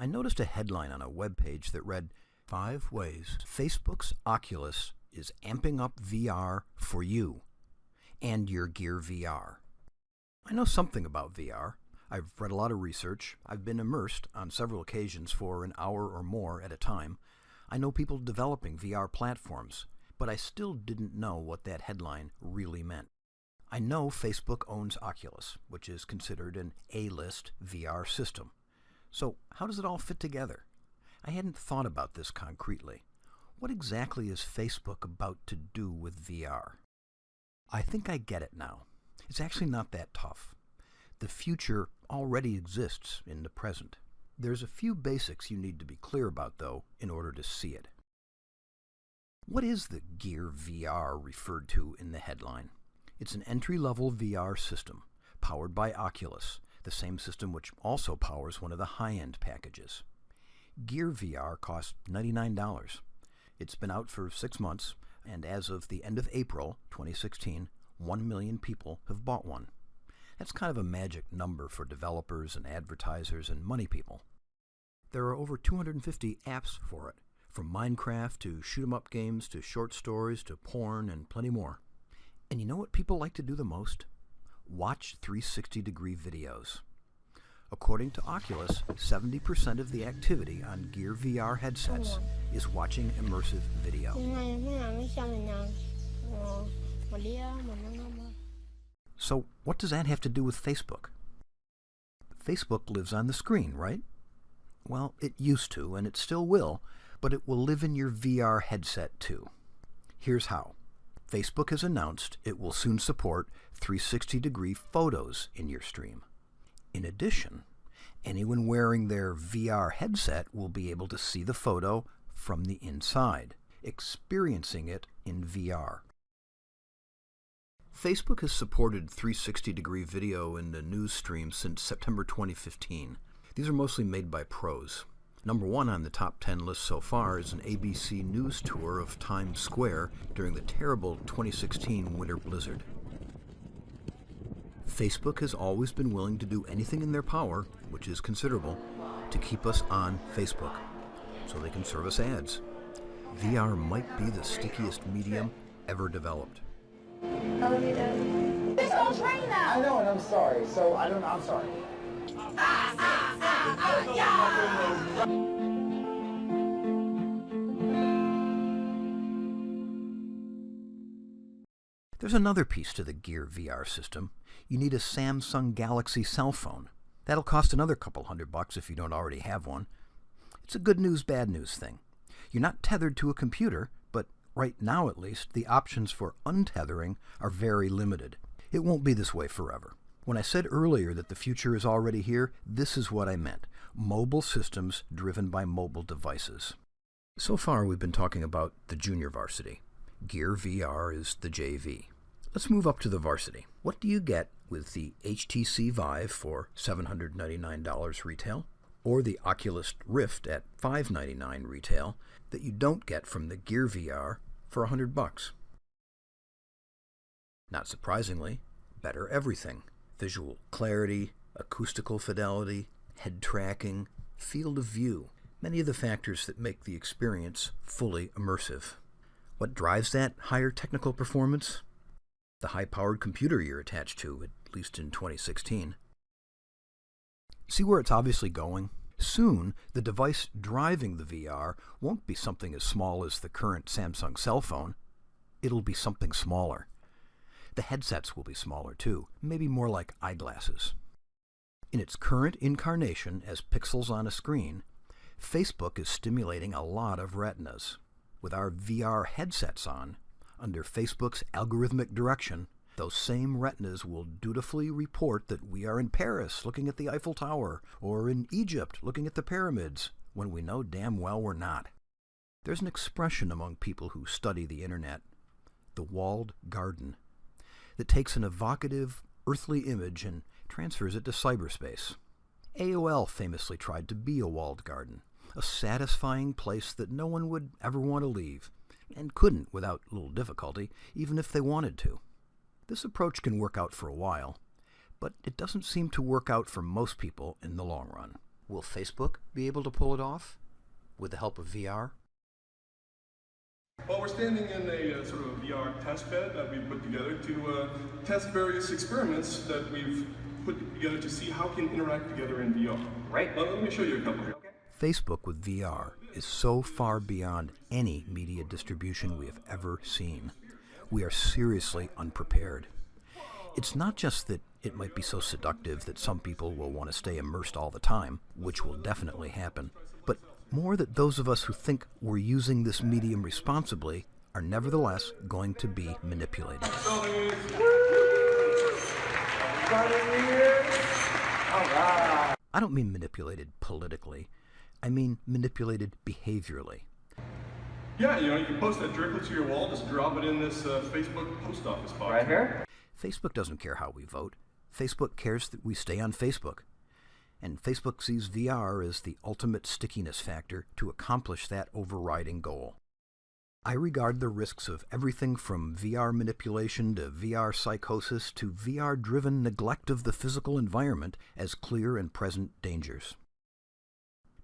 I noticed a headline on a web page that read, 5 ways Facebook's Oculus is amping up VR for you and your Gear VR. I know something about VR. I've read a lot of research. I've been immersed on several occasions for an hour or more at a time. I know people developing VR platforms, but I still didn't know what that headline really meant. I know Facebook owns Oculus, which is considered an A-list VR system. So how does it all fit together? I hadn't thought about this concretely. What exactly is Facebook about to do with VR? I think I get it now. It's actually not that tough. The future already exists in the present. There's a few basics you need to be clear about, though, in order to see it. What is the Gear VR referred to in the headline? It's an entry-level VR system, powered by Oculus, the same system which also powers one of the high-end packages. Gear VR costs $99. It's been out for 6 months, and as of the end of April 2016, 1 million people have bought one. That's kind of a magic number for developers and advertisers and money people. There are over 250 apps for it, from Minecraft to shoot-'em-up games to short stories to porn and plenty more. And you know what people like to do the most? Watch 360-degree videos. According to Oculus, 70% of the activity on Gear VR headsets is watching immersive video. So what does that have to do with Facebook? Facebook lives on the screen, right? Well, it used to, and it still will, but it will live in your VR headset too. Here's how. Facebook has announced it will soon support 360-degree photos in your stream. In addition, anyone wearing their VR headset will be able to see the photo from the inside, experiencing it in VR. Facebook has supported 360-degree video in the news stream since September 2015. These are mostly made by pros. Number 1 on the top 10 list so far is an ABC News tour of Times Square during the terrible 2016 winter blizzard. Facebook has always been willing to do anything in their power, which is considerable, to keep us on Facebook, so they can serve us ads. VR might be the stickiest medium ever developed. This whole train now! I know, and I'm sorry. I'm sorry. There's another piece to the Gear VR system. You need a Samsung Galaxy cell phone. That'll cost another couple $100 if you don't already have one. It's a good news, bad news thing. You're not tethered to a computer, but right now at least, the options for untethering are very limited. It won't be this way forever. When I said earlier that the future is already here, this is what I meant. Mobile systems driven by mobile devices. So far we've been talking about the junior varsity. Gear VR is the JV. Let's move up to the varsity. What do you get with the HTC Vive for $799 retail, or the Oculus Rift at $599 retail, that you don't get from the Gear VR for $100? Not surprisingly, better everything. Visual clarity, acoustical fidelity, head tracking, field of view. Many of the factors that make the experience fully immersive. What drives that higher technical performance? The high-powered computer you're attached to, at least in 2016. See where it's obviously going? Soon, the device driving the VR won't be something as small as the current Samsung cell phone. It'll be something smaller. The headsets will be smaller too, maybe more like eyeglasses. In its current incarnation as pixels on a screen, Facebook is stimulating a lot of retinas. With our VR headsets on, under Facebook's algorithmic direction, those same retinas will dutifully report that we are in Paris looking at the Eiffel Tower, or in Egypt looking at the pyramids, when we know damn well we're not. There's an expression among people who study the internet, the walled garden, that takes an evocative, earthly image and transfers it to cyberspace. AOL famously tried to be a walled garden, a satisfying place that no one would ever want to leave, and couldn't without little difficulty, even if they wanted to. This approach can work out for a while, but it doesn't seem to work out for most people in the long run. Will Facebook be able to pull it off with the help of VR? Well, we're standing in a sort of VR test bed that we've put together to test various experiments that we've put together to see how can interact together in VR. Right. Let me show you a couple here. Facebook with VR is so far beyond any media distribution we have ever seen. We are seriously unprepared. It's not just that it might be so seductive that some people will want to stay immersed all the time, which will definitely happen, but more that those of us who think we're using this medium responsibly are nevertheless going to be manipulated. I don't mean manipulated politically. I mean manipulated behaviorally. Yeah, you can post that directly to your wall, just drop it in this Facebook post office box. Right here? Facebook doesn't care how we vote. Facebook cares that we stay on Facebook. And Facebook sees VR as the ultimate stickiness factor to accomplish that overriding goal. I regard the risks of everything from VR manipulation to VR psychosis to VR-driven neglect of the physical environment as clear and present dangers.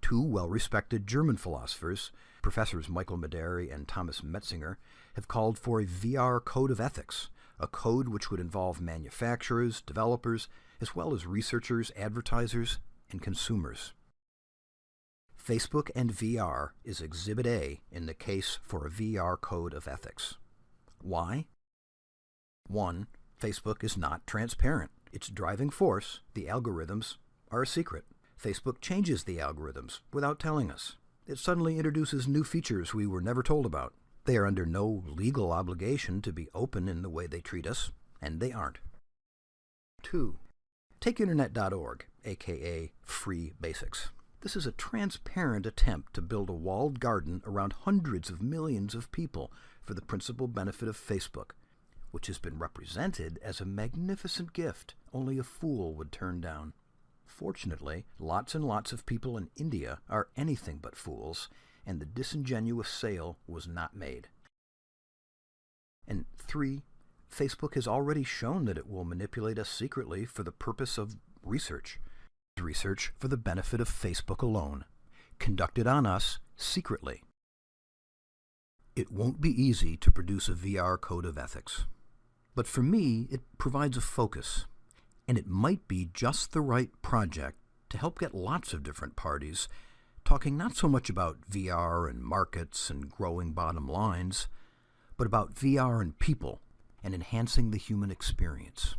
Two well-respected German philosophers, Professors Michael Mederi and Thomas Metzinger, have called for a VR code of ethics, a code which would involve manufacturers, developers, as well as researchers, advertisers, and consumers. Facebook and VR is Exhibit A in the case for a VR code of ethics. Why? 1. Facebook is not transparent. Its driving force, the algorithms, are a secret. Facebook changes the algorithms without telling us. It suddenly introduces new features we were never told about. They are under no legal obligation to be open in the way they treat us, and they aren't. 2. Take Internet.org, aka Free Basics. This is a transparent attempt to build a walled garden around hundreds of millions of people for the principal benefit of Facebook, which has been represented as a magnificent gift only a fool would turn down. Fortunately, lots and lots of people in India are anything but fools, and the disingenuous sale was not made. And 3, Facebook has already shown that it will manipulate us secretly for the purpose of research. Research for the benefit of Facebook alone, conducted on us secretly. It won't be easy to produce a VR code of ethics, but for me it provides a focus, and it might be just the right project to help get lots of different parties talking not so much about VR and markets and growing bottom lines, but about VR and people and enhancing the human experience.